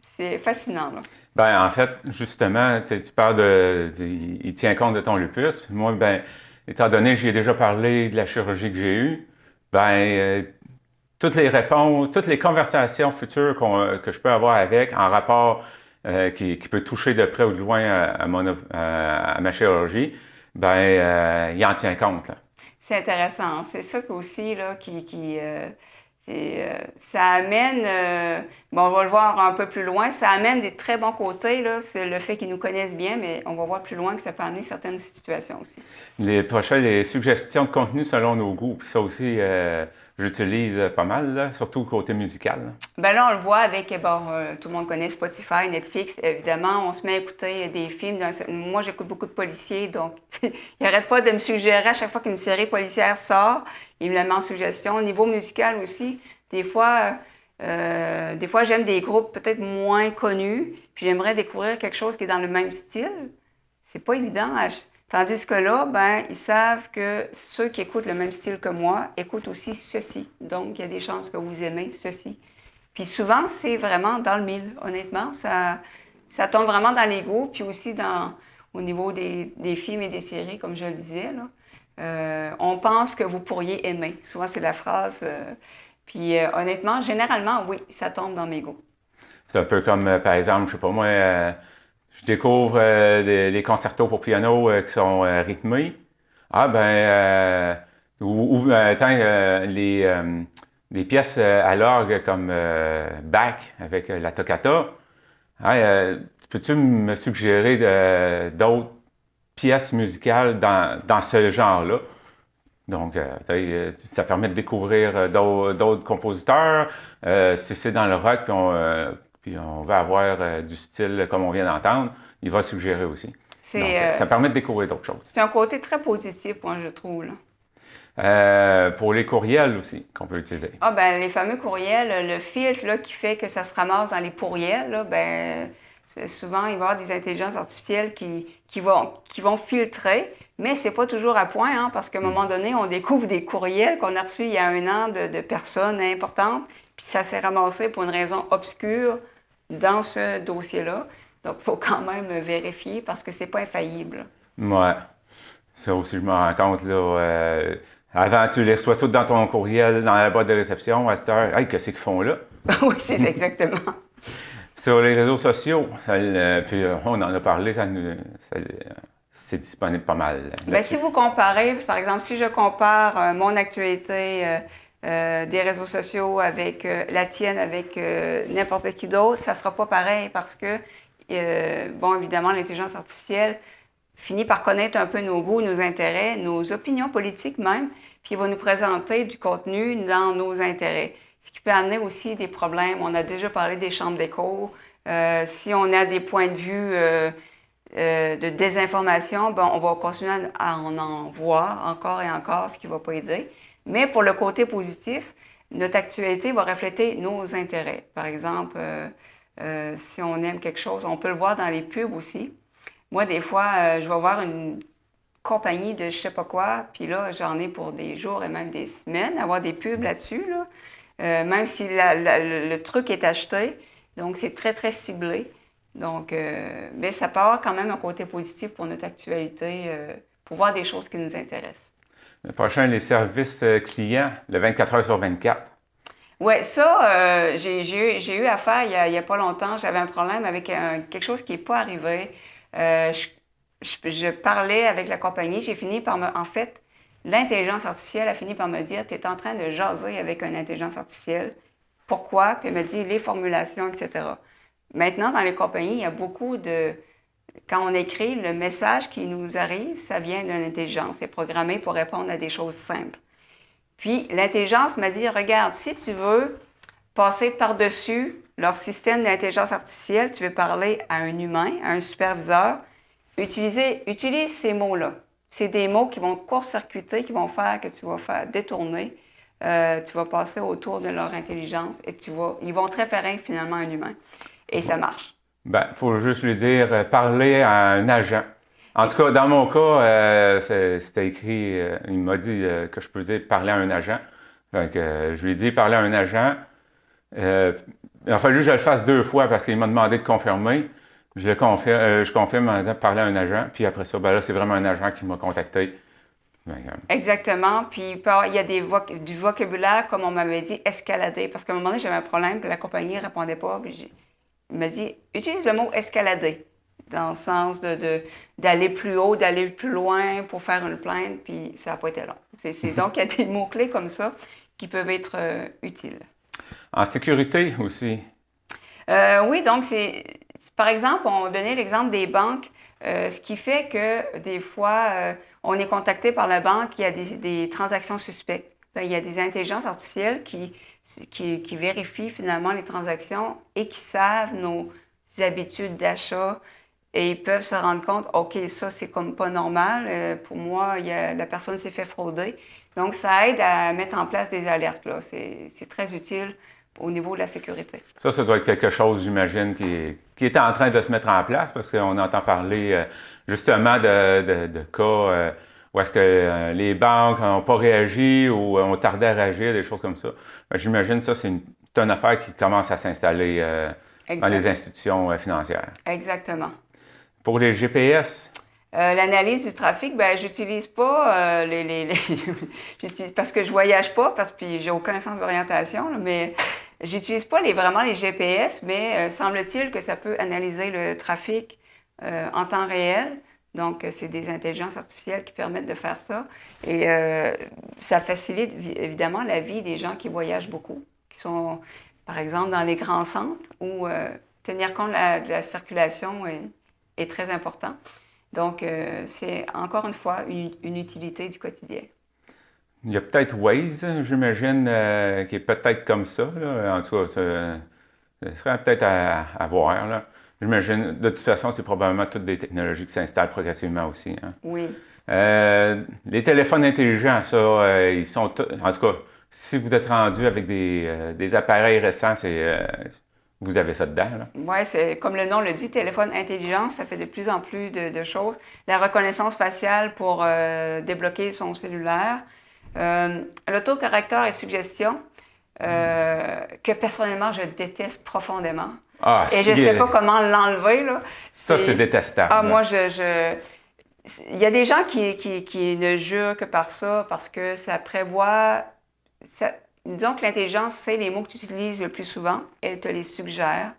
c'est fascinant. Là. Ben, en fait, justement, tu parles il tient compte de ton lupus. Moi, ben, étant donné que j'ai déjà parlé de la chirurgie que j'ai eue, ben, toutes les réponses, toutes les conversations futures que je peux avoir avec en rapport qui peut toucher de près ou de loin à ma chirurgie, ben il en tient compte. Là. C'est intéressant. C'est ça aussi là, ça amène, bon, on va le voir un peu plus loin, ça amène des très bons côtés, là, c'est le fait qu'ils nous connaissent bien, mais on va voir plus loin que ça peut amener certaines situations aussi. Les suggestions de contenu selon nos goûts, puis ça aussi, j'utilise pas mal, là, surtout côté musical. Là. Ben là, on le voit avec, tout le monde connaît Spotify, Netflix, évidemment, on se met à écouter des films. Moi, j'écoute beaucoup de policiers, donc il n'arrête pas de me suggérer à chaque fois qu'une série policière sort, il me la met en suggestion. Au niveau musical aussi, des fois j'aime des groupes peut-être moins connus, puis j'aimerais découvrir quelque chose qui est dans le même style. C'est pas évident. Tandis que là, ben, ils savent que ceux qui écoutent le même style que moi écoutent aussi ceci. Donc, il y a des chances que vous aimez ceci. Puis souvent, c'est vraiment dans le mille, honnêtement. Ça tombe vraiment dans les goûts, puis aussi au niveau des films et des séries, comme je le disais. Là. On pense que vous pourriez aimer. Souvent, c'est la phrase. Puis honnêtement, généralement, oui, ça tombe dans mes goûts. C'est un peu comme, par exemple, je sais pas moi, je découvre les concertos pour piano qui sont rythmés. Ah ben, les pièces à l'orgue comme Bach avec la toccata. Peux-tu me suggérer d'autres pièces musicales dans ce genre-là? Donc, ça permet de découvrir d'autres compositeurs. Si c'est dans le rock, puis on va avoir du style comme on vient d'entendre, il va suggérer aussi. Donc, ça permet de découvrir d'autres choses. C'est un côté très positif, moi, je trouve. Là. Pour les courriels aussi, qu'on peut utiliser. Ah, ben les fameux courriels, le filtre là, qui fait que ça se ramasse dans les pourriels, là, ben, souvent, il va y avoir des intelligences artificielles qui vont filtrer, mais c'est pas toujours à point, hein, parce qu'à un moment donné, on découvre des courriels qu'on a reçus il y a 1 an de personnes importantes, puis ça s'est ramassé pour une raison obscure dans ce dossier-là. Donc, il faut quand même vérifier parce que c'est pas infaillible. Ouais. Ça aussi, je me rends compte, là. Avant, tu les reçois toutes dans ton courriel, dans la boîte de réception. À cette heure, hey, qu'est-ce qu'ils font là? Oui, c'est exactement. Sur les réseaux sociaux, puis on en a parlé, c'est disponible pas mal. Bien, si vous comparez, par exemple, si je compare mon actualité des réseaux sociaux avec la tienne, avec n'importe qui d'autre, ça ne sera pas pareil parce que, bon, évidemment, l'intelligence artificielle finit par connaître un peu nos goûts, nos intérêts, nos opinions politiques même, puis il va nous présenter du contenu dans nos intérêts. Ce qui peut amener aussi des problèmes. On a déjà parlé des chambres d'écho. Si on a des points de vue de désinformation, ben, on va continuer à en voir encore et encore, ce qui ne va pas aider. Mais pour le côté positif, notre actualité va refléter nos intérêts. Par exemple, si on aime quelque chose, on peut le voir dans les pubs aussi. Moi, des fois, je vais voir une compagnie de je sais pas quoi, puis là, j'en ai pour des jours et même des semaines, avoir des pubs là-dessus, là. Même si le truc est acheté. Donc, c'est très, très ciblé. Donc, mais ça peut avoir quand même un côté positif pour notre actualité, pour voir des choses qui nous intéressent. Le prochain, les services clients, le 24 heures sur 24. Oui, ça, j'ai eu affaire il y a pas longtemps. J'avais un problème avec quelque chose qui n'est pas arrivé. Je parlais avec la compagnie. J'ai fini par me... En fait, l'intelligence artificielle a fini par me dire, tu es en train de jaser avec une intelligence artificielle. Pourquoi? Puis elle me dit les formulations, etc. Maintenant, dans les compagnies, il y a beaucoup de... Quand on écrit, le message qui nous arrive, ça vient d'une intelligence. C'est programmé pour répondre à des choses simples. Puis l'intelligence m'a dit, regarde, si tu veux passer par-dessus leur système d'intelligence artificielle, tu veux parler à un humain, à un superviseur, utilise ces mots-là. C'est des mots qui vont court-circuiter, qui vont faire que tu vas faire détourner, tu vas passer autour de leur intelligence et ils vont te référer finalement à un humain. Et ça marche. Ben, il faut juste lui dire parler à un agent. En tout cas, dans mon cas, c'était écrit, il m'a dit que je peux dire parler à un agent. Donc, je lui ai dit parler à un agent. Il a fallu que je le fasse 2 fois parce qu'il m'a demandé de confirmer. Je confirme en disant parler à un agent. Puis après ça, ben là, c'est vraiment un agent qui m'a contacté. Ben, Exactement. Puis il y a du vocabulaire, comme on m'avait dit, escalader. Parce qu'à un moment donné, j'avais un problème, puis la compagnie ne répondait pas. Puis il m'a dit, utilise le mot escalader, dans le sens d'aller plus haut, d'aller plus loin pour faire une plainte, puis ça n'a pas été long. Donc, il y a des mots-clés comme ça qui peuvent être utiles. En sécurité aussi. Oui, donc par exemple, on donnait l'exemple des banques, ce qui fait que des fois, on est contacté par la banque, il y a des transactions suspectes. Bien, il y a des intelligences artificielles qui vérifient finalement les transactions et qui savent nos habitudes d'achat et ils peuvent se rendre compte, OK, ça, c'est comme pas normal. Pour moi, la personne s'est fait frauder. Donc, ça aide à mettre en place des alertes, là. C'est très utile au niveau de la sécurité. Ça doit être quelque chose, j'imagine, qui est en train de se mettre en place parce qu'on entend parler justement de cas où est-ce que les banques n'ont pas réagi ou ont tardé à réagir, des choses comme ça. Ben, j'imagine que ça, c'est une affaire qui commence à s'installer dans les institutions financières. Exactement. Pour les GPS? L'analyse du trafic, ben j'utilise pas parce que je voyage pas, parce que j'ai aucun sens d'orientation, là, mais j'utilise pas vraiment les GPS, mais semble-t-il que ça peut analyser le trafic en temps réel. Donc, c'est des intelligences artificielles qui permettent de faire ça. Et ça facilite évidemment la vie des gens qui voyagent beaucoup, qui sont, par exemple, dans les grands centres où tenir compte de la circulation est très important. Donc, c'est encore une fois une utilité du quotidien. Il y a peut-être Waze, j'imagine, qui est peut-être comme ça, là. En tout cas, ça serait peut-être à voir, là. J'imagine, de toute façon, c'est probablement toutes des technologies qui s'installent progressivement aussi, hein. Oui. Les téléphones intelligents, ça, ils sont... En tout cas, si vous êtes rendu avec des appareils récents, vous avez ça dedans, là. Oui, c'est comme le nom le dit, téléphone intelligent, ça fait de plus en plus de choses. La reconnaissance faciale pour débloquer son cellulaire. L'autocorrecteur et suggestion, que personnellement, je déteste profondément. Ah, et je ne sais pas comment l'enlever, là. Ça, c'est détestable. Ah, moi, il y a des gens qui ne jurent que par ça, parce que ça prévoit... Disons que l'intelligence, c'est les mots que tu utilises le plus souvent. Elle te les suggère.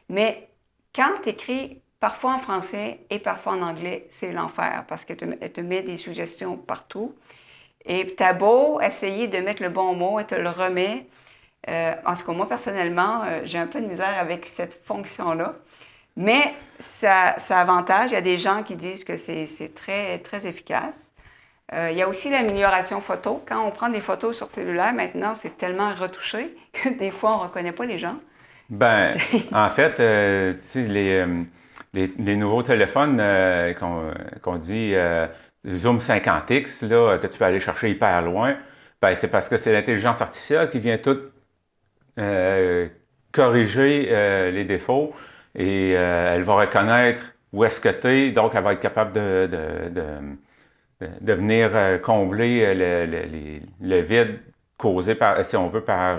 Mais quand tu écris parfois en français et parfois en anglais, c'est l'enfer parce qu'elle te met des suggestions partout. Et tu as beau essayer de mettre le bon mot, elle te le remet. En tout cas, moi, personnellement, j'ai un peu de misère avec cette fonction-là. Mais ça avantage. Il y a des gens qui disent que c'est très, très efficace. Il y a aussi l'amélioration photo. Quand on prend des photos sur cellulaire, maintenant, c'est tellement retouché que des fois, on ne reconnaît pas les gens. Ben, en fait, tu sais, les nouveaux téléphones qu'on dit Zoom 50X, là, que tu peux aller chercher hyper loin, ben, c'est parce que c'est l'intelligence artificielle qui vient tout euh, corriger les défauts et elle va reconnaître où est-ce que tu es, donc elle va être capable de venir combler le vide causé par, si on veut, par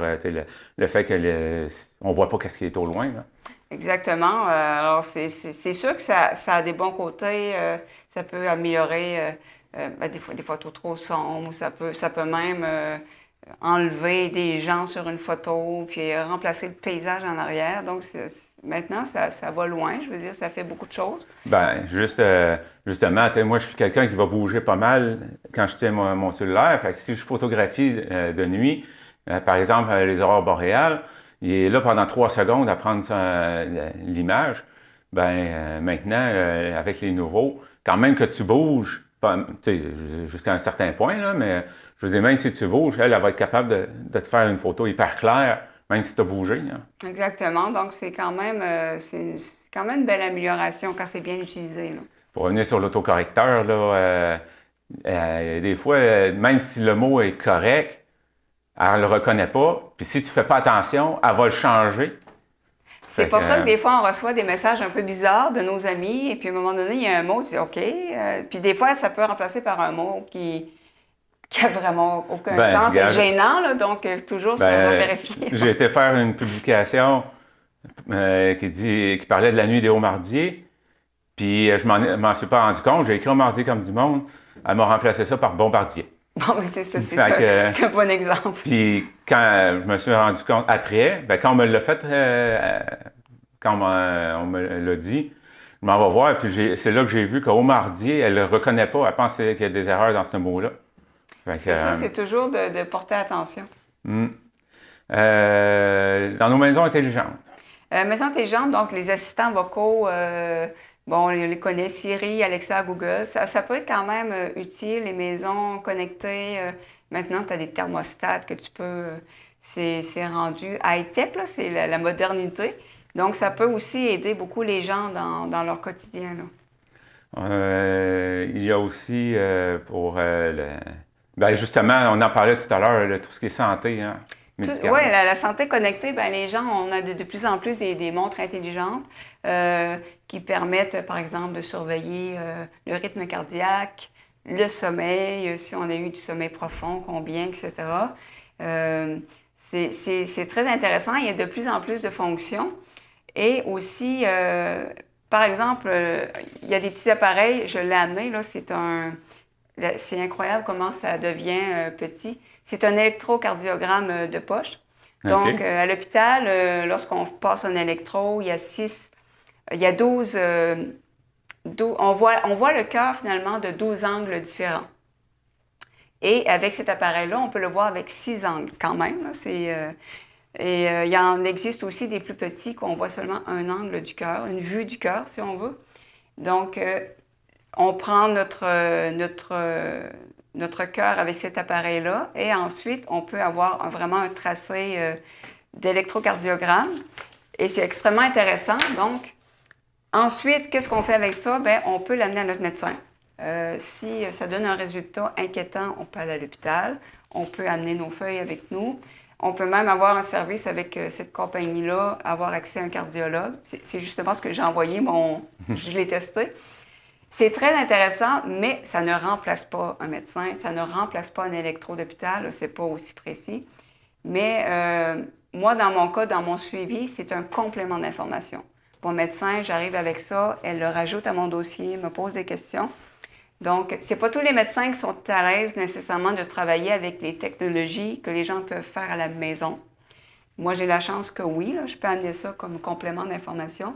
le fait que on voit pas qu'est-ce qui est au loin. Là. Exactement. Alors, c'est sûr que ça a des bons côtés. Ça peut améliorer ben, des photos trop sombres. Ça peut même enlever des gens sur une photo, puis remplacer le paysage en arrière. Donc, maintenant, ça va loin. Je veux dire, ça fait beaucoup de choses. Ben, justement, moi, je suis quelqu'un qui va bouger pas mal quand je tiens mon cellulaire. Fait que si je photographie de nuit, par exemple, les aurores boréales, il est là pendant 3 secondes à prendre l'image. Ben, maintenant, avec les nouveaux, quand même que tu bouges, jusqu'à un certain point, là, mais je veux dire, même si tu bouges, elle va être capable de te faire une photo hyper claire, même si tu as bougé. Hein. Exactement. Donc, c'est quand même une belle amélioration quand c'est bien utilisé. Là. Pour revenir sur l'autocorrecteur, là, des fois, même si le mot est correct, elle ne le reconnaît pas. Puis si tu ne fais pas attention, elle va le changer. C'est pour ça que des fois, on reçoit des messages un peu bizarres de nos amis, et puis à un moment donné, il y a un mot, tu dis OK. Puis des fois, ça peut remplacer par un mot qui a vraiment aucun sens. C'est gênant, là, donc toujours ça va vérifier. J'ai été faire une publication qui parlait de la nuit des Hauts-Mardiers, puis je m'en suis pas rendu compte. J'ai écrit Hauts-Mardiers comme du monde. Elle m'a remplacé ça par Bombardier. Bon, ben c'est ça, c'est un bon exemple. Puis quand je me suis rendu compte après, ben quand on me l'a fait, quand on me l'a dit, je m'en vais voir, puis c'est là que j'ai vu qu'Hauts-Mardiers, elle ne le reconnaît pas, elle pense qu'il y a des erreurs dans ce mot-là. C'est ça, c'est toujours de porter attention. Dans nos maisons intelligentes. Maisons intelligentes, donc les assistants vocaux, bon, on les connaît, Siri, Alexa, Google. Ça peut être quand même utile, les maisons connectées. Maintenant, tu as des thermostats que tu peux... c'est rendu high-tech, là, c'est la modernité. Donc, ça peut aussi aider beaucoup les gens dans leur quotidien. Là. Il y a aussi ben justement, on en parlait tout à l'heure, tout ce qui est santé, hein, médicale. Oui, la santé connectée, ben, les gens, on a de plus en plus des montres intelligentes qui permettent, par exemple, de surveiller le rythme cardiaque, le sommeil, si on a eu du sommeil profond, combien, etc. C'est très intéressant. Il y a de plus en plus de fonctions. Et aussi, par exemple, il y a des petits appareils, je l'ai amené, là, c'est incroyable comment ça devient petit. C'est un électrocardiogramme de poche. Donc, Okay. À l'hôpital, lorsqu'on passe un électro, il y a 12, on voit le cœur finalement de 12 angles différents. Et avec cet appareil-là, on peut le voir avec 6 angles quand même. Là, il en existe aussi des plus petits qu'on voit seulement un angle du cœur, une vue du cœur si on veut. Donc, on prend notre cœur avec cet appareil-là et ensuite, on peut avoir vraiment un tracé d'électrocardiogramme et c'est extrêmement intéressant. Donc, ensuite, qu'est-ce qu'on fait avec ça? Bien, on peut l'amener à notre médecin. Si ça donne un résultat inquiétant, on peut aller à l'hôpital, on peut amener nos feuilles avec nous. On peut même avoir un service avec cette compagnie-là, avoir accès à un cardiologue. C'est justement ce que j'ai envoyé, je l'ai testé. C'est très intéressant, mais ça ne remplace pas un médecin, ça ne remplace pas un électro d'hôpital, c'est pas aussi précis. Mais moi, dans mon cas, dans mon suivi, c'est un complément d'information. Mon médecin, j'arrive avec ça, elle le rajoute à mon dossier, me pose des questions. Donc, c'est pas tous les médecins qui sont à l'aise nécessairement de travailler avec les technologies que les gens peuvent faire à la maison. Moi, j'ai la chance que oui, là, je peux amener ça comme complément d'information.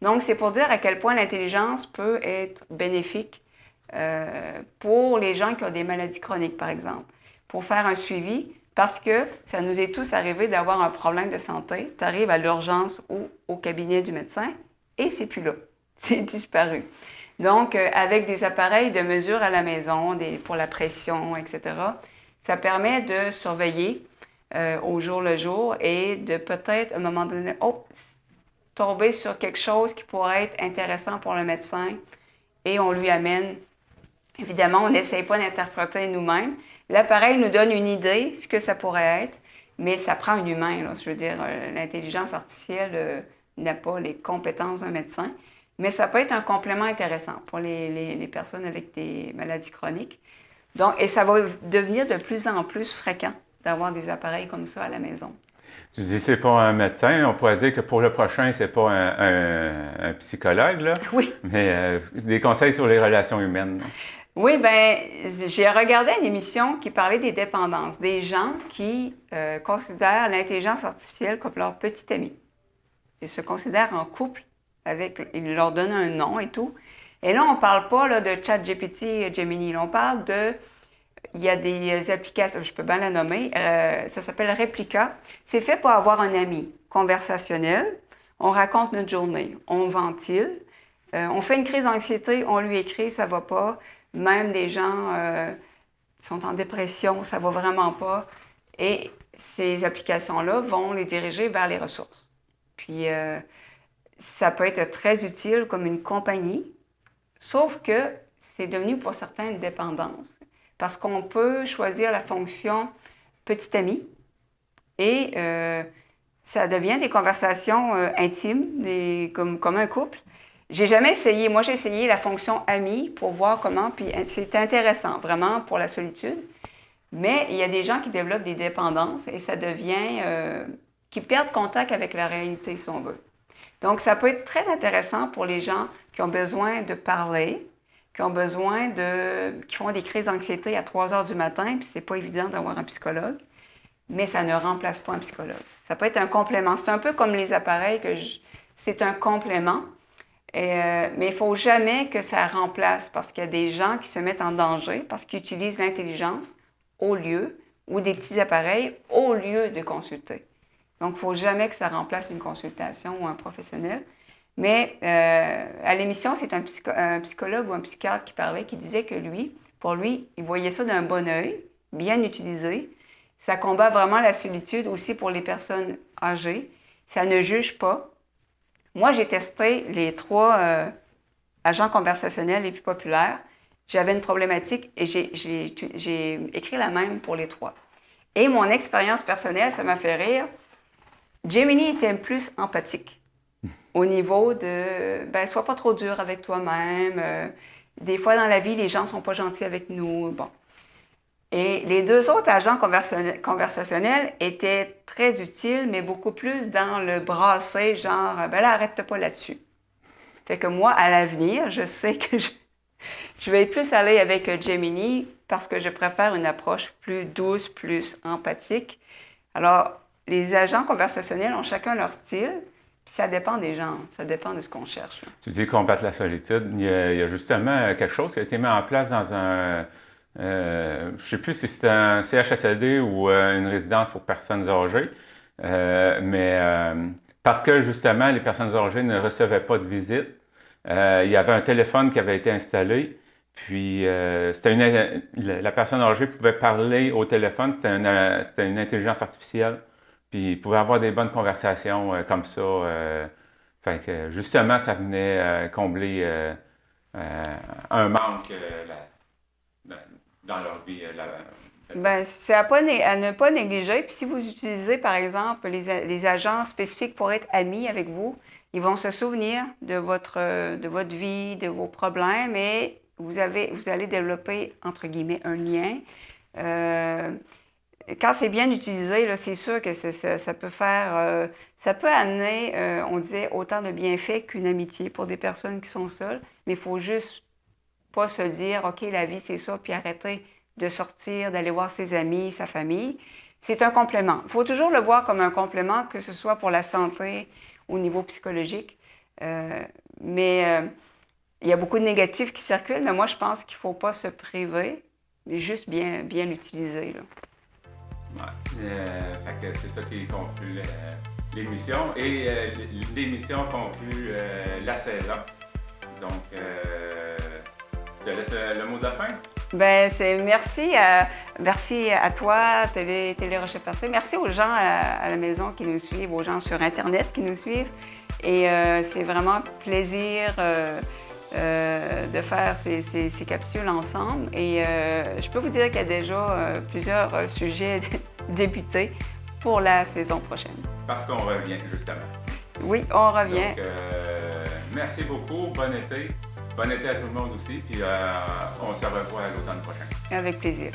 Donc, c'est pour dire à quel point l'intelligence peut être bénéfique pour les gens qui ont des maladies chroniques, par exemple, pour faire un suivi, parce que ça nous est tous arrivé d'avoir un problème de santé. Tu arrives à l'urgence ou au cabinet du médecin et c'est plus là. C'est disparu. Donc, avec des appareils de mesure à la maison, pour la pression, etc., ça permet de surveiller au jour le jour et de peut-être, à un moment donné, tomber sur quelque chose qui pourrait être intéressant pour le médecin et on lui amène. Évidemment, on n'essaye pas d'interpréter nous-mêmes. L'appareil nous donne une idée de ce que ça pourrait être, mais ça prend un humain. Là. Je veux dire, l'intelligence artificielle n'a pas les compétences d'un médecin, mais ça peut être un complément intéressant pour les personnes avec des maladies chroniques. Donc, et ça va devenir de plus en plus fréquent d'avoir des appareils comme ça à la maison. Tu dis c'est pas un médecin, on pourrait dire que pour le prochain, c'est pas un psychologue, là, Oui. mais des conseils sur les relations humaines. Là. Oui, bien, j'ai regardé une émission qui parlait des dépendances, des gens qui considèrent l'intelligence artificielle comme leur petit ami. Ils se considèrent en couple avec, ils leur donnent un nom et tout. Et là, on ne parle pas là, de ChatGPT et Gemini, là, on parle de... Il y a des applications, je peux bien la nommer, ça s'appelle Replica. C'est fait pour avoir un ami conversationnel. On raconte notre journée, on ventile, on fait une crise d'anxiété, on lui écrit, ça ne va pas. Même des gens qui sont en dépression, ça ne va vraiment pas. Et ces applications-là vont les diriger vers les ressources. Puis, ça peut être très utile comme une compagnie, sauf que c'est devenu pour certains une dépendance. Parce qu'on peut choisir la fonction petit ami et ça devient des conversations intimes, comme un couple. J'ai jamais essayé. Moi, j'ai essayé la fonction ami pour voir comment, puis c'est intéressant, vraiment, pour la solitude. Mais il y a des gens qui développent des dépendances et ça devient... qui perdent contact avec la réalité, si on veut. Donc, ça peut être très intéressant pour les gens qui ont besoin de parler, qui ont besoin qui font des crises d'anxiété à 3 heures du matin, puis c'est pas évident d'avoir un psychologue, mais ça ne remplace pas un psychologue. Ça peut être un complément. C'est un peu comme les appareils, c'est un complément, mais il ne faut jamais que ça remplace, parce qu'il y a des gens qui se mettent en danger, parce qu'ils utilisent l'intelligence au lieu, ou des petits appareils au lieu de consulter. Donc, il ne faut jamais que ça remplace une consultation ou un professionnel. Mais à l'émission, c'est un psychologue ou un psychiatre qui parlait, qui disait que pour lui, il voyait ça d'un bon œil, bien utilisé. Ça combat vraiment la solitude aussi pour les personnes âgées. Ça ne juge pas. Moi, j'ai testé les 3 agents conversationnels les plus populaires. J'avais une problématique et j'ai écrit la même pour les 3. Et mon expérience personnelle, ça m'a fait rire. Gemini était plus empathique. Au niveau de, sois pas trop dur avec toi-même. Des fois, dans la vie, les gens ne sont pas gentils avec nous. Bon. Et les 2 autres agents conversationnels étaient très utiles, mais beaucoup plus dans le brasser, genre, là, arrête-toi pas là-dessus. Fait que moi, à l'avenir, je sais que je vais plus aller avec Gemini parce que je préfère une approche plus douce, plus empathique. Alors, les agents conversationnels ont chacun leur style. Puis ça dépend des gens, ça dépend de ce qu'on cherche. Tu dis combattre la solitude. Il y a justement quelque chose qui a été mis en place dans un... je ne sais plus si c'est un CHSLD ou une résidence pour personnes âgées, mais parce que justement, les personnes âgées ne recevaient pas de visite, il y avait un téléphone qui avait été installé, puis la personne âgée pouvait parler au téléphone, c'était une intelligence artificielle. Puis ils pouvaient avoir des bonnes conversations comme ça. Fait que justement, ça venait combler un manque dans leur vie. C'est à ne pas négliger. Puis si vous utilisez, par exemple, les agents spécifiques pour être amis avec vous, ils vont se souvenir de votre vie, de vos problèmes et vous allez développer, entre guillemets, un lien. Quand c'est bien utilisé, là, c'est sûr que ça peut faire, ça peut amener, on disait, autant de bienfaits qu'une amitié pour des personnes qui sont seules, mais il faut juste pas se dire, OK, la vie, c'est ça, puis arrêter de sortir, d'aller voir ses amis, sa famille. C'est un complément. Il faut toujours le voir comme un complément, que ce soit pour la santé, au niveau psychologique. Mais il y a beaucoup de négatifs qui circulent, mais moi, je pense qu'il ne faut pas se priver, mais juste bien l'utiliser, là. Ouais. Fait que c'est ça qui conclut l'émission et l'émission conclut la saison. Donc, je te laisse le mot de la fin. Ben, merci à toi, Télé Rocher Percé. Merci aux gens à la maison qui nous suivent, aux gens sur Internet qui nous suivent. Et c'est vraiment un plaisir de faire ces capsules ensemble. Et je peux vous dire qu'il y a déjà plusieurs sujets débutés pour la saison prochaine. Parce qu'on revient, justement. Oui, on revient. Donc, merci beaucoup. Bon été. Bon été à tout le monde aussi. Puis on se revoit à l'automne prochain. Avec plaisir.